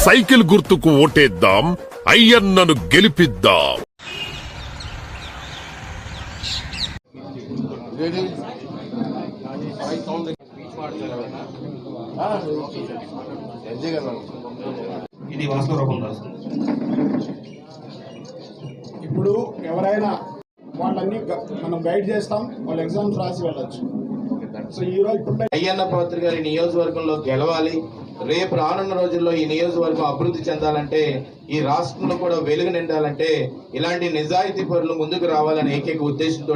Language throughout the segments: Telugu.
సైకిల్ గుర్తుకు ఓటేద్దాం, అయ్యన్నను గెలిపిద్దాం. ఇది వాస్తవ రూపం రాస్తుంది. ఇప్పుడు ఎవరైనా వాళ్ళని మనం గైడ్ చేస్తాం, వాళ్ళు ఎగ్జామ్స్ రాసి వెళ్ళొచ్చు. సో ఈ రోజు ఇప్పుడు అయ్యన్న పాత్ర గారి నియోజకవర్గంలో గెలవాలి, రేపు రానున్న రోజుల్లో ఈ నియోజకవర్గం అభివృద్ధి చెందాలంటే, ఈ రాష్ట్రంలో కూడా వెలుగు నిండాలంటే ఇలాంటి నిజాయితీ పరులు ముందుకు రావాలనే ఏకైక ఉద్దేశంతో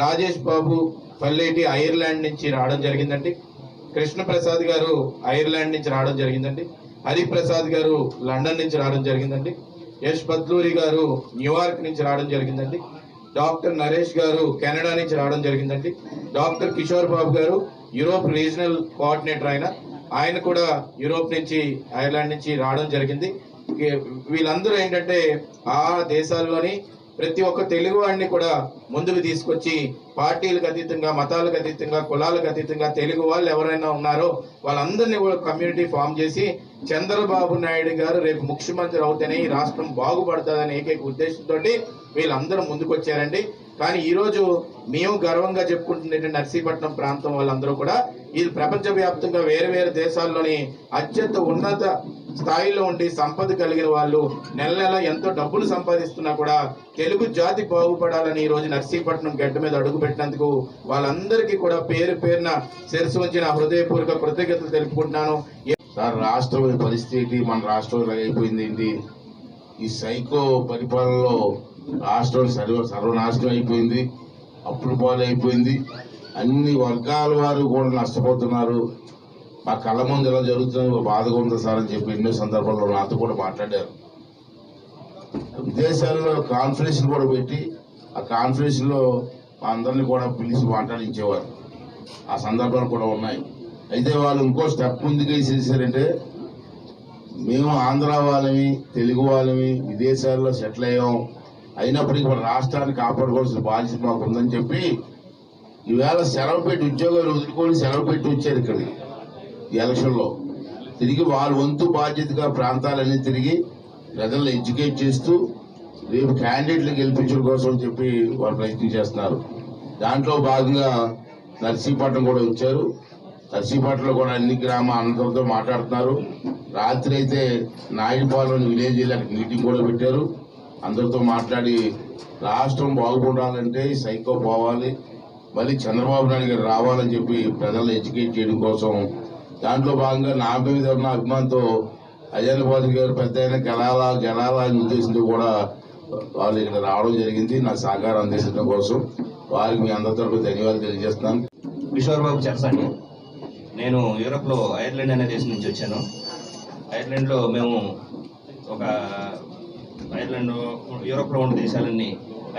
రాజేష్ బాబు పల్లేటి ఐర్లాండ్ నుంచి రావడం జరిగిందండి. కృష్ణప్రసాద్ గారు ఐర్లాండ్ నుంచి రావడం జరిగిందండి. హరిప్రసాద్ గారు లండన్ నుంచి రావడం జరిగిందండి. యశ్ పద్లూరి గారు న్యూయార్క్ నుంచి రావడం జరిగిందండి. డాక్టర్ నరేష్ గారు కెనడా నుంచి రావడం జరిగిందండి. డాక్టర్ కిషోర్ బాబు గారు యూరోప్ రీజనల్ కోఆర్డినేటర్, ఆయన కూడా యూరోప్ నుంచి ఐర్లాండ్ నుంచి రావడం జరిగింది. వీళ్ళందరూ ఏంటంటే ఆ దేశాల్లోని ప్రతి ఒక్క తెలుగు వాడిని కూడా ముందుకు తీసుకొచ్చి పార్టీలకు అతీతంగా, మతాలకు అతీతంగా, కులాలకు అతీతంగా తెలుగు వాళ్ళు ఎవరైనా ఉన్నారో వాళ్ళందరినీ కూడా కమ్యూనిటీ ఫామ్ చేసి చంద్రబాబు నాయుడు గారు రేపు ముఖ్యమంత్రి అవుతేనే ఈ రాష్ట్రం బాగుపడుతుందనే ఏకైక ఉద్దేశంతో వీళ్ళందరూ ముందుకు వచ్చారండి. కానీ ఈరోజు మేము గర్వంగా చెప్పుకుంటున్న నర్సీపట్నం ప్రాంతం వాళ్ళందరూ కూడా ఇది ప్రపంచవ్యాప్తంగా వేరే వేరే దేశాల్లోని అత్యంత ఉన్నత స్థాయిలో ఉండి సంపద కలిగిన వాళ్ళు నెల నెల ఎంతో డబ్బులు సంపాదిస్తున్నా కూడా తెలుగు జాతి బాగుపడాలని ఈ రోజు నర్సీపట్నం గడ్డ మీద అడుగు పెట్టినందుకు వాళ్ళందరికీ కూడా పేరు పేరున శిరస్సు వంచిన హృదయపూర్వక కృతజ్ఞతలు తెలుపుకుంటున్నాను. సార్, రాష్ట్రం పరిస్థితి మన రాష్ట్రంలో అయిపోయింది ఏంటి? ఈ సైకో పరిపాలనలో రాష్ట్రం సర్వనాశనం అయిపోయింది, అప్పుల పాలు అయిపోయింది. అన్ని వర్గాల వారు కూడా నష్టపోతున్నారు. మా కళ్ళ ముందు ఎలా జరుగుతుంది, బాధగా ఉంది సార్ అని చెప్పి ఎన్నో సందర్భాల్లో నాతో కూడా మాట్లాడారు. విదేశాల్లో కాన్ఫరెన్స్ కూడా పెట్టి ఆ కాన్ఫరెన్స్ లో అందరినీ కూడా పిలిచి మాట్లాడించేవారు. ఆ సందర్భాలు కూడా ఉన్నాయి. అయితే వాళ్ళు ఇంకో స్టెప్ ముందుకు వేసేసారంటే, మేము ఆంధ్ర వాళ్ళమి, తెలుగు వాళ్ళమి, విదేశాల్లో సెటిల్ అయ్యాం, అయినప్పటికీ మన రాష్ట్రాన్ని కాపాడుకోవాల్సిన బాధ్యత మాకు ఉందని చెప్పి ఈవేళ సెలవు పెట్టి, ఉద్యోగాలు వదులుకొని సెలవు పెట్టి వచ్చారు ఇక్కడికి ఈ ఎలక్షన్లో. తిరిగి వాళ్ళ వంతు బాధ్యతగా ప్రాంతాలన్నీ తిరిగి ప్రజలను ఎడ్యుకేట్ చేస్తూ రేపు క్యాండిడేట్లు గెలిపించడం కోసం చెప్పి వాళ్ళు ప్రయత్నం చేస్తున్నారు. దాంట్లో భాగంగా నర్సీపట్నం కూడా వచ్చారు. నర్సీపట్నంలో కూడా అన్ని అందరితో మాట్లాడుతున్నారు. రాత్రి అయితే నాయుడుపాలెం విలేజ్ మీటింగ్ కూడా పెట్టారు. అందరితో మాట్లాడి రాష్ట్రం బాగుపడాలంటే సైకో పోవాలి, మళ్ళీ చంద్రబాబు నాయుడు గారు రావాలని చెప్పి ప్రజలను ఎడ్యుకేట్ చేయడం కోసం దాంట్లో భాగంగా నా మీద ఉన్న అభిమానంతో అయ్యన్న పాత్ర గారు పెద్ద అయినా గెలాలా అనే ఉద్దేశంతో కూడా వాళ్ళు ఇక్కడ రావడం జరిగింది. నాకు సహకారం అందించడం కోసం వారికి మీ అందరి తరఫున ధన్యవాదాలు తెలియజేస్తున్నాను. కిషోర్ బాబు చెరసాని. నేను యూరోప్లో ఐర్లాండ్ అనే దేశం నుంచి వచ్చాను. ఐర్లాండ్లో మేము ఒక యూరోప్లో ఉన్న దేశాలన్నీ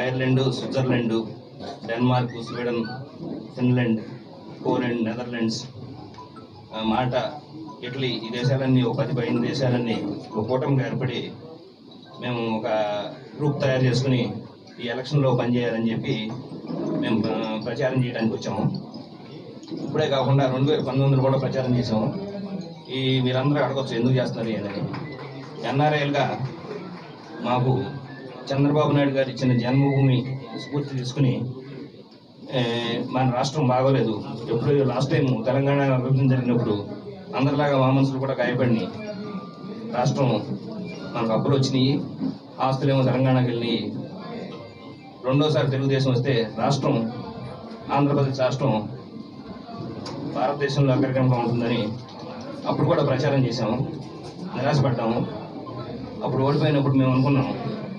Ireland, Switzerland, Denmark, Sweden, Finland, Poland, Netherlands, Malta, Italy, ఈ దేశాలన్నీ ఒక 10-15 దేశాలన్నీ ఒక కూటమిగా ఏర్పడి మేము ఒక గ్రూప్ తయారు చేసుకుని ఈ ఎలక్షన్లో పనిచేయాలని చెప్పి మేము ప్రచారం చేయడానికి వచ్చాము. ఇప్పుడే కాకుండా 2019 కూడా ప్రచారం చేసాము. మీరందరూ అడగచ్చు ఎందుకు చేస్తున్నారు అని. ఎన్ఆర్ఐలుగా మాకు చంద్రబాబు నాయుడు గారు ఇచ్చిన జన్మభూమి స్ఫూర్తి తీసుకుని మన రాష్ట్రం బాగోలేదు. ఎప్పుడు లాస్ట్ టైం తెలంగాణ అభివృద్ధి జరిగినప్పుడు అందరిలాగా మా మనుషులు కూడా గాయపడినాయి. రాష్ట్రం మనకు అప్పులు వచ్చినాయి, ఆస్తులేమో తెలంగాణకి వెళ్ళినాయి. రెండోసారి తెలుగుదేశం వస్తే రాష్ట్రం, ఆంధ్రప్రదేశ్ రాష్ట్రం భారతదేశంలో అగ్రగణంగా ఉంటుందని అప్పుడు కూడా ప్రచారం చేశాము. నిరాశపడ్డాము. అప్పుడు ఓడిపోయినప్పుడు మేము అనుకున్నాము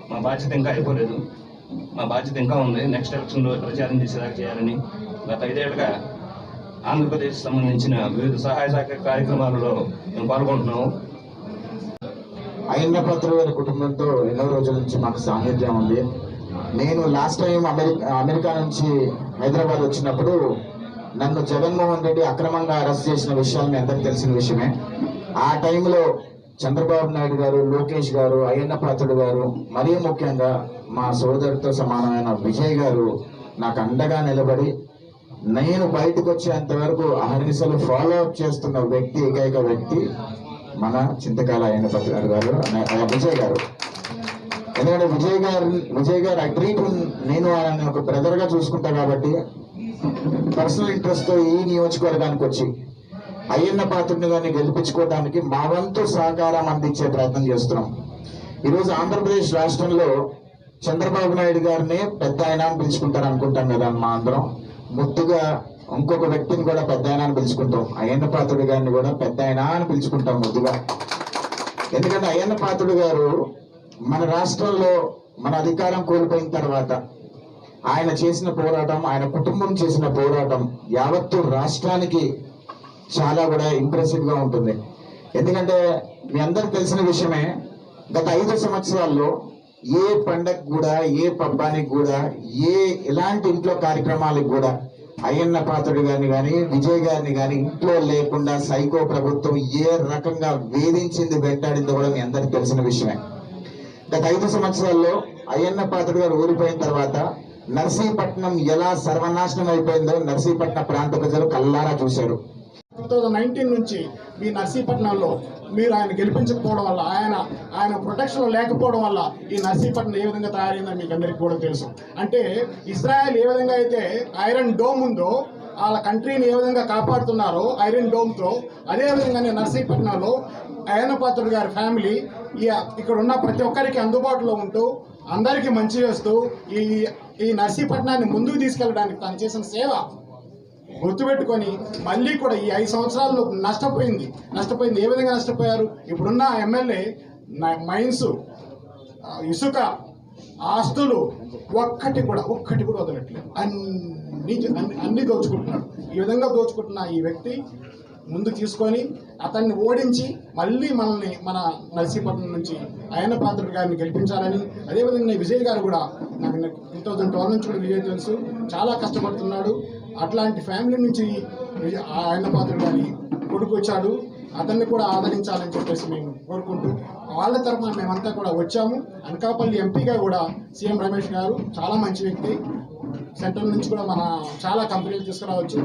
మా బాధ్యత ఇంకా అయిపోలేదు, మా బాధ్యత ఇంకా ఉంది, నెక్స్ట్ ఎలక్షన్లో ప్రచారం చేసేదాకా చేయాలని. గత 5 ఏళ్ళుగా ఆంధ్రప్రదేశ్ సంబంధించిన వివిధ సహాయ సహకార కార్యక్రమాలలో మేము పాల్గొంటున్నాము. అయ్యన్న పాత్ర గారి కుటుంబంతో ఎన్నో రోజుల నుంచి మాకు సాన్నిధ్యం ఉంది. నేను లాస్ట్ టైం అమెరికా నుంచి హైదరాబాద్ వచ్చినప్పుడు నన్ను జగన్మోహన్ రెడ్డి అక్రమంగా అరెస్ట్ చేసిన విషయాలు మీ అందరికీ తెలిసిన విషయమే. ఆ టైంలో చంద్రబాబు నాయుడు గారు, లోకేష్ గారు, అయ్యన్న పాత్రుడు గారు, మరీ ముఖ్యంగా మా సోదరుడితో సమానమైన విజయ్ గారు నాకు అండగా నిలబడి నేను బయటకు వచ్చేంత వరకు అహర్నిశలు ఫాలో అప్ చేస్తున్న వ్యక్తి, ఏకైక వ్యక్తి మన చింతకాల అయ్యన్న పాత్రుడు గారు విజయ్ గారు. ఎందుకంటే విజయ్ గారు అగ్రీ టు నేను ఆయన ఒక బ్రదర్ గా చూసుకుంటా కాబట్టి పర్సనల్ ఇంట్రెస్ట్ తో ఈ నియోజకవర్గానికి వచ్చి అయ్యన్న పాత్రుడిని గారిని గెలిపించుకోవడానికి మా వంతు సహకారం అందించే ప్రయత్నం చేస్తున్నాం. ఈరోజు ఆంధ్రప్రదేశ్ రాష్ట్రంలో చంద్రబాబు నాయుడు గారిని పెద్ద ఆయన అని పిలుచుకుంటారు అనుకుంటాం కదా మా అందరం. ముద్దుగా ఇంకొక వ్యక్తిని కూడా పెద్ద ఆయన అని పిలుచుకుంటాం, అయ్యన్న పాత్రుడు గారిని కూడా పెద్ద ఆయన అని పిలుచుకుంటాం ముద్దుగా. ఎందుకంటే అయ్యన్న పాత్రుడు గారు మన రాష్ట్రంలో మన అధికారం కోల్పోయిన తర్వాత ఆయన చేసిన పోరాటం, ఆయన కుటుంబం చేసిన పోరాటం యావత్తు రాష్ట్రానికి చాలా కూడా ఇంప్రెసివ్ గా ఉంటుంది. ఎందుకంటే మీ అందరికి తెలిసిన విషయమే, గత 5 సంవత్సరాల్లో ఏ పండగ కూడా, ఏ పబ్బానికి కూడా, ఎలాంటి ఇంట్లో కార్యక్రమాలకు కూడా అయ్యన్న పాత్రుడు గారిని కానీ విజయ్ గారిని కానీ ఇంట్లో లేకుండా సైకో ప్రభుత్వం ఏ రకంగా వేధించింది, వెంటాడిందో కూడా మీ అందరికి తెలిసిన విషయమే. గత 5 సంవత్సరాల్లో అయ్యన్న పాత్రుడు గారు ఊరిపోయిన తర్వాత నర్సీపట్నం ఎలా సర్వనాశనం అయిపోయిందో నర్సీపట్నం ప్రాంత ప్రజలు కల్లారా చూశారు. 2019 నుంచి మీ నర్సీపట్నంలో మీరు ఆయన గెలిపించకపోవడం వల్ల, ఆయన ప్రొటెక్షన్ లేకపోవడం వల్ల ఈ నర్సీపట్నం ఏ విధంగా తయారైందో మీకు అందరికీ కూడా తెలుసు. అంటే ఇజ్రాయెల్ ఏ విధంగా అయితే ఐరన్ డోమ్ ఉందో, వాళ్ళ కంట్రీని ఏ విధంగా కాపాడుతున్నారో ఐరన్ డోమ్తో, అదే విధంగానే నర్సీపట్నంలో అయ్యన్న పాత్రుడు గారి ఫ్యామిలీ ఇక్కడ ఉన్న ప్రతి ఒక్కరికి అందుబాటులో ఉంటూ అందరికీ మంచి చేస్తూ ఈ నర్సీపట్నాన్ని ముందుకు తీసుకెళ్ళడానికి తను చేసిన సేవ గుర్తుపెట్టుకొని మళ్ళీ కూడా ఈ 5 సంవత్సరాల్లో నష్టపోయింది. ఏ విధంగా నష్టపోయారు? ఇప్పుడున్న ఎమ్మెల్యే మైన్స్, ఇసుక, ఆస్తులు ఒక్కటి కూడా వదలట్లేదు, అన్ని దోచుకుంటున్నాడు. ఈ విధంగా దోచుకుంటున్న ఈ వ్యక్తి ముందు తీసుకొని అతన్ని ఓడించి మళ్ళీ మన నర్సీపట్నం నుంచి అయ్యన్న పాత్రుడు గారిని గెలిపించాలని, అదేవిధంగా విజయ్ గారు కూడా నాకు 2012 నుంచి కూడా విజయ్ తెలుసు, చాలా కష్టపడుతున్నాడు. అట్లాంటి ఫ్యామిలీ నుంచి అయ్యన్న పాత్రుడు గారి కొడుకు వచ్చాడు, అతన్ని కూడా ఆదరించాలని చెప్పేసి మేము కోరుకుంటూ వాళ్ళ తరఫున మేమంతా కూడా వచ్చాము. అనకాపల్లి ఎంపీగా కూడా సీఎం రమేష్ గారు చాలా మంచి వ్యక్తి, సెంట్రల్ నుంచి కూడా మన చాలా కంపెనీలు తీసుకురావచ్చు.